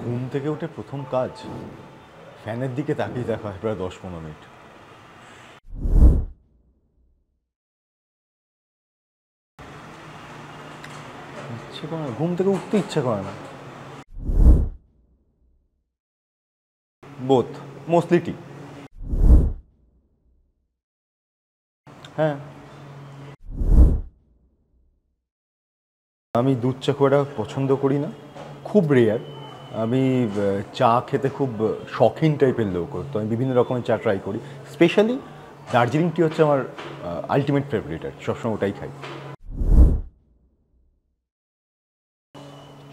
ঘুম থেকে উঠে প্রথম কাজ ফ্যানের দিকে তাকিয়ে দেখা হয় প্রায় 10-15 মিনিট। ইচ্ছে করে না, ঘুম থেকে উঠতে ইচ্ছা করে না। বোথ, মোস্টলি টি। হ্যাঁ, আমি দুধ চা খুব একটা পছন্দ করি না, খুব রেয়ার। আমি চা খেতে খুব শখিন টাইপের লোক, তো আমি বিভিন্ন রকমের চা ট্রাই করি। স্পেশালি দার্জিলিং টি হচ্ছে আমার আলটিমেট ফেভারিট, আর সবসময় ওটাই খাই।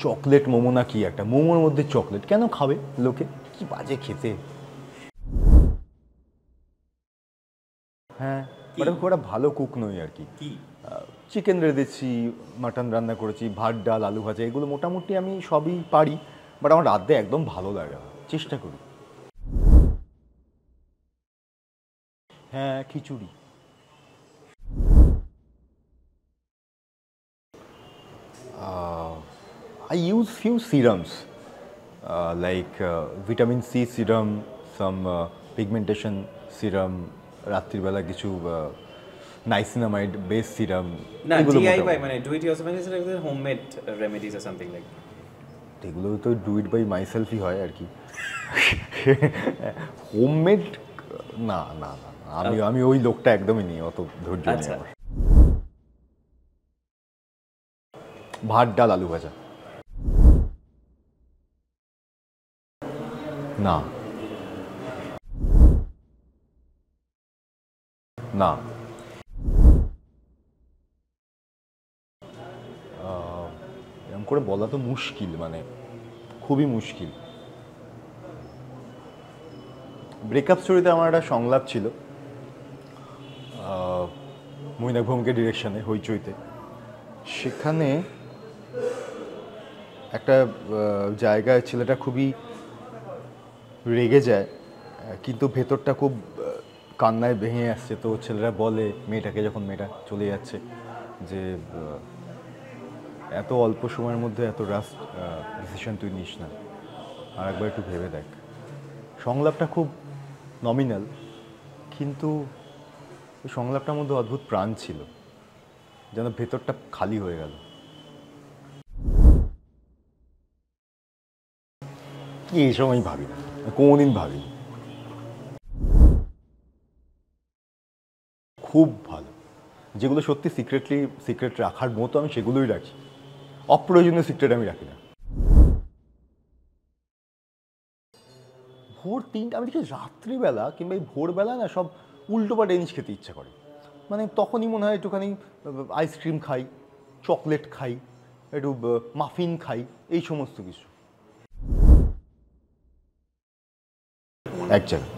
চকলেট মোমো না কি একটা, মোমোর মধ্যে চকলেট কেন খাবে লোকে, কি বাজে খেতে। হ্যাঁ, বাট আমি খুব একটা ভালো কুক নই আর কি। চিকেন রেঁধেছি, মাটন রান্না করেছি, ভাত ডাল আলু ভাজা এগুলো মোটামুটি আমি সবই পারি। বাট আমার রাঁধতে একদম ভালো লাগে না, চেষ্টা করি। হ্যাঁ, খিচুড়ি। I use few serums like vitamin C serum, some pigmentation serum, রাত্রিবেলা কিছু নাইসিনামাইড বেস সিরাম, না এগুলো ডিআইওয়াই মোটামুটি। মানে ডু ইট ইয়োরসেলফ মানে it's homemade remedies or something like এগুলো তো ডু ইট বাই মাইসেলফই হয় আর কি। হোমমেড না না না না, আমি আমি ওই লোকটা একদমই নেই, অত ধৈর্য নেই আচ্ছা আমার। ভাত ডাল আলু ভাজা। না না, এরকম করে বলা তো মুশকিল, মানে খুবই মুশকিল। ব্রেকআপ স্টোরিতে আমার একটা সংলাপ ছিল, মৈনাক ভৌমিকের ডিরেকশনে, হইচইতে। সেখানে একটা জায়গায় ছেলেটা খুবই রেগে যায়, কিন্তু ভেতরটা খুব কান্নায় ভেঙে আসছে। তো ছেলেরা বলে মেয়েটাকে, যখন মেয়েটা চলে যাচ্ছে, যে এত অল্প সময়ের মধ্যে এত রাস্ট ডিসিশন তুই নিস না, আর একবার একটু ভেবে দেখ। সংলাপটা খুব নমিনাল, কিন্তু ওই সংলাপটার মধ্যে অদ্ভুত প্রাণ ছিল, যেন ভেতরটা খালি হয়ে গেল। কি এই সময় ভাবি না, কোনোদিন ভাবি। খুব ভালো, যেগুলো সত্যি সিক্রেট রাখার মতো আমি সেগুলোই রাখি, অপ্রয়োজনীয় সিক্রেট আমি রাখি না। ভোর 3টে আমি দেখি রাত্রিবেলা কিংবা এই ভোরবেলা না সব উল্টোপাল্টা জিনিস খেতে ইচ্ছা করে। মানে তখনই মনে হয় একটুখানি আইসক্রিম খাই, চকলেট খাই, একটু মাফিন খাই, এই সমস্ত কিছু এক জায়গায়।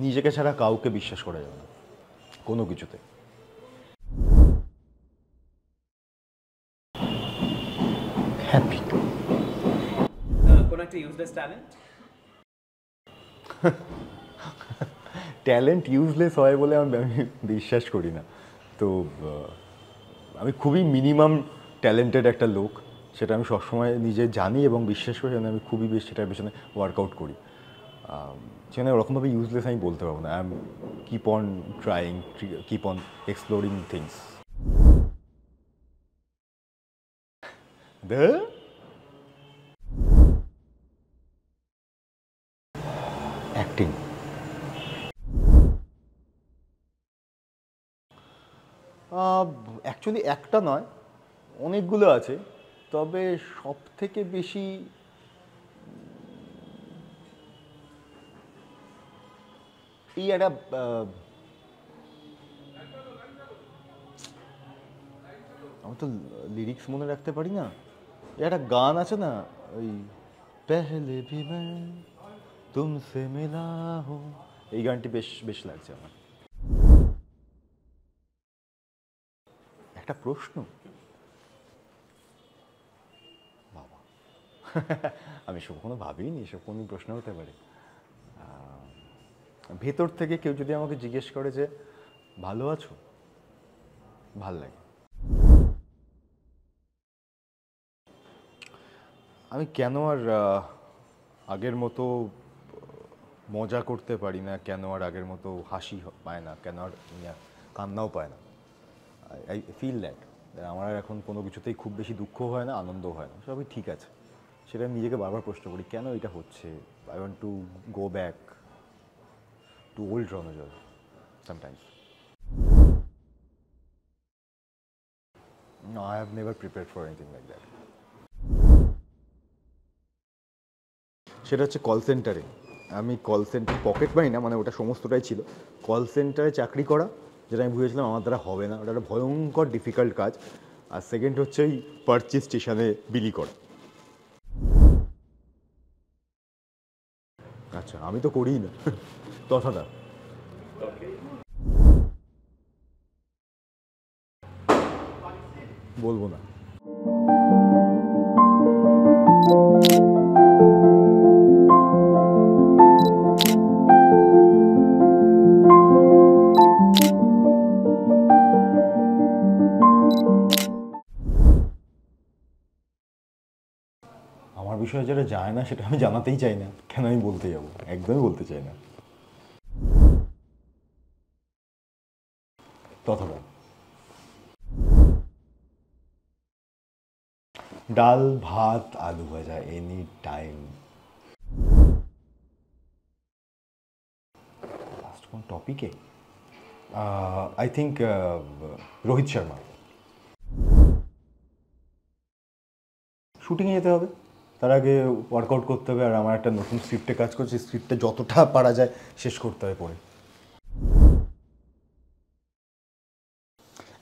নিজেকে ছাড়া কাউকে বিশ্বাস করা যাবে না কোনো কিছুতে। হ্যাপি। কোন একটা ইউজলেস ট্যালেন্ট ট্যালেন্ট ইউজলেস হয় বলে আমি বিশ্বাস করি না। তো আমি খুবই মিনিমাম ট্যালেন্টেড একটা লোক, সেটা আমি সবসময় নিজে জানি এবং বিশ্বাস করি, আমি খুবই বেশি সেটার পেছনে ওয়ার্কআউট করি। সেখানে ওরকমভাবে ইউজলেস আমি বলতে পারবো না। I am keep on trying, keep on exploring things. The acting. Actually একটা নয়, অনেকগুলো আছে, তবে সব থেকে বেশি এই একটা আমি তো লিরিক্স মনে রাখতে পারি না। একটা গান আছে না, ওই পেহলে ভি মে তুমসে মিলা হো, এই গানটি বেশ বেশ লাগছে আমার। একটা প্রশ্ন, বাবা, আমি সব কোনো ভাবিনি এসব কোনো প্রশ্ন হতে পারে। ভেতর থেকে কেউ যদি আমাকে জিজ্ঞেস করে যে ভালো আছো, ভাল লাগে। আমি কেন আর আগের মতো মজা করতে পারি না, কেন আর আগের মতো হাসি পায় না, কেন আর কান্নাও পায় না। আই ফিল দ্যাট আমার আর এখন কোনো কিছুতেই খুব বেশি দুঃখ হয় না, আনন্দও হয় না, সবই ঠিক আছে। সেটা আমি নিজেকে বারবার প্রশ্ন করি কেন এটা হচ্ছে। I want to go back to old Ranjoy sometimes. No, I have never prepared for anything like that. সেটা হচ্ছে কল সেন্টারে। আমি কল সেন্টার পকেট মানি না, মানে ওটা সমস্তটাই ছিল। কল সেন্টারে চাকরি করা, যেটা আমি বুঝেছিলাম আমার দ্বারা হবে না, ওটা একটা ভয়ঙ্কর ডিফিকাল্ট কাজ। আর সেকেন্ড হচ্ছে ওই পার্চেস স্টেশনে বিলি করা। আচ্ছা, আমি তো করিই না তথাটা। Okay. বলবো না। আমার বিষয়ে যেটা যায় না সেটা আমি জানাতেই চাই না, কেন আমি বলতে যাবো, একদমই বলতে চাই না তথাটা। ডাল ভাত আলু ভাজা এনি টাইম। লাস্ট কোন টপিকে? I think Rohit Sharma. শুটিংয়ে যেতে হবে, তার আগে ওয়ার্কআউট করতে হবে, আর আমার একটা নতুন স্ক্রিপ্টে কাজ করছি, স্ক্রিপ্টে যতটা পারা যায় শেষ করতে হবে পরে।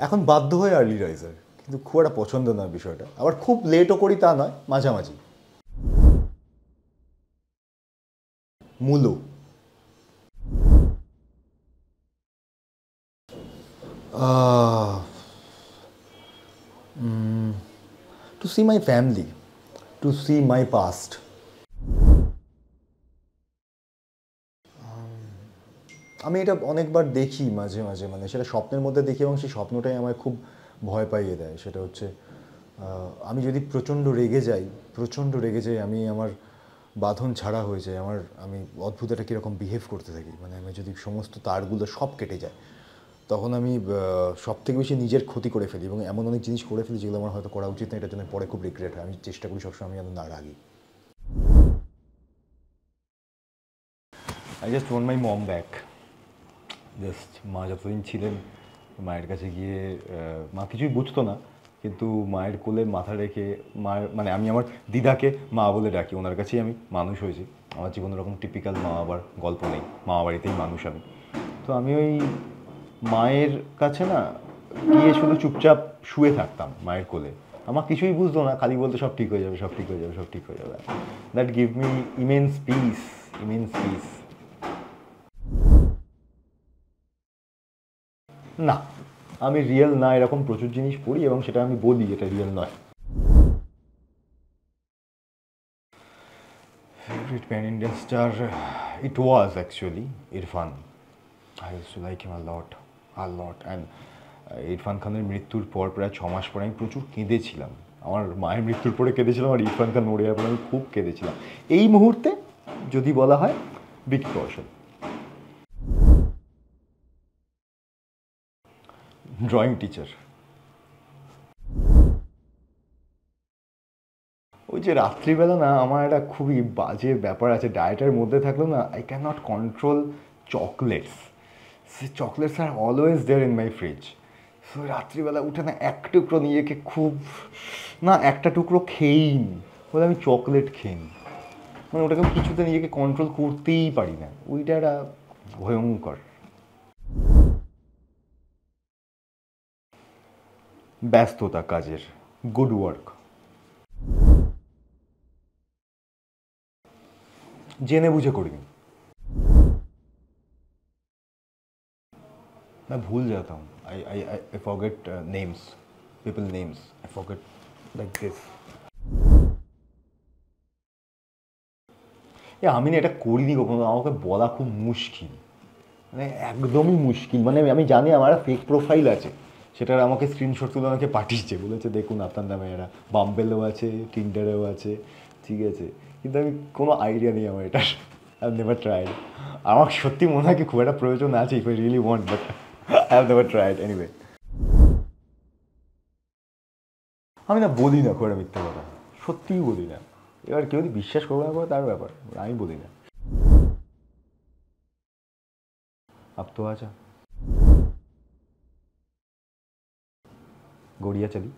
এখন বাধ্য হয়ে আর্লি রাইজার, কিন্তু খুব একটা পছন্দ নয় বিষয়টা, আবার খুব লেটও করি তা নয়, মাঝামাঝি। মূলো। To see my family, to see my past. আমি এটা অনেকবার দেখি মাঝে মাঝে, মানে সেটা স্বপ্নের মধ্যে দেখি, এবং সেই স্বপ্নটাই আমায় খুব ভয় পাইয়ে দেয়। সেটা হচ্ছে আমি যদি প্রচণ্ড রেগে যাই, আমি আমার বাঁধন ছাড়া হয়ে যায়, আমি অদ্ভুত একটা কীরকম বিহেভ করতে থাকি, মানে আমি যদি সমস্ত তারগুলো সব কেটে যায়, তখন আমি সব থেকে বেশি নিজের ক্ষতি করে ফেলি, এবং এমন অনেক জিনিস করে ফেলি যেগুলো আমার হয়তো করা উচিত না, এটার জন্য পরে খুব রিগ্রেট হয়। আমি চেষ্টা করি সবসময় আমি যেন না রাগি। I just want my mom back. Just মা যতদিন ছিলেন, মায়ের কাছে গিয়ে মা কিছুই বুঝতো না, কিন্তু মায়ের কোলে মাথা রেখে, মায়ের মানে আমি আমার দিদাকে মা বলে ডাকি, ওনার কাছেই আমি মানুষ হয়েছি। আমার জীবনে ওরকম টিপিক্যাল মা বাবার গল্প নেই, মামা বাড়িতেই মানুষ আমি। তো আমি ওই মায়ের কাছে না গিয়ে শুধু চুপচাপ শুয়ে থাকতাম মায়ের কোলে। আমার কিছুই বুঝতো না, খালি বলতে সব ঠিক হয়ে যাবে, সব ঠিক হয়ে যাবে, সব ঠিক হয়ে যাবে। That give me immense piece, immense piece. না, আমি রিয়েল না এরকম প্রচুর জিনিস পড়ি, এবং সেটা আমি বলি এটা রিয়েল নয়। Favourite pan Indian star, it was actually Irfan. I use to like him a lot. And Irfan খানের মৃত্যুর পর প্রায় 6 মাস পরে আমি প্রচুর কেঁদেছিলাম। আমার মায়ের মৃত্যুর পরে কেঁদেছিলাম, আর ইরফান খান মরে যাওয়ার পরে আমি খুব কেঁদেছিলাম। এই মুহূর্তে যদি বলা হয় বিগ কৌশল। Drawing teacher. ওই যে রাত্রিবেলা না আমার একটা খুবই বাজে ব্যাপার আছে, ডায়েটের মধ্যে থাকলেও না I can not control chocolates. সে chocolates are always there in my fridge. So রাত্রিবেলা উঠে না এক টুকরো নিজেকে খুব, না একটা টুকরো খেয়েই নি, বলে আমি চকলেট খেয়ে নি, মানে ওটাকে আমি কিছুতে নিজেকে কন্ট্রোল করতেই পারি না। ওইটা একটা ভয়ঙ্কর। ব্যস্ততা কাজের, গুড ওয়ার্ক। জেনে বুঝে করিনি। मैं भूल जाता हूँ। I forget names, people names. I forget like this. আমি না এটা করিনি কখনো, আমাকে বলা খুব মুশকিল, মানে একদমই মুশকিল। মানে আমি জানি আমার ফেক প্রোফাইল আছে, সেটার আমাকে স্ক্রিনশট তুলে আমাকে পাঠিয়েছে, বলেছে দেখুন আপনার নামে এরা বাম্বেলেও আছে, টিন্ডারেও আছে, ঠিক আছে, কিন্তু আমি কোনো আইডিয়া নেই আমার এটার। I have never tried. আমার সত্যি মনে হয় কি খুব একটা প্রয়োজন আছে, if I really want, but I have never tried anyway. আমি না বলি না খুব একটা মিথ্যে কথা, সত্যিই বলি না। এবার কেউ যদি বিশ্বাস করবে না করে তার ব্যাপার, আমি বলি না। अब तो आजा, गड़िया चली।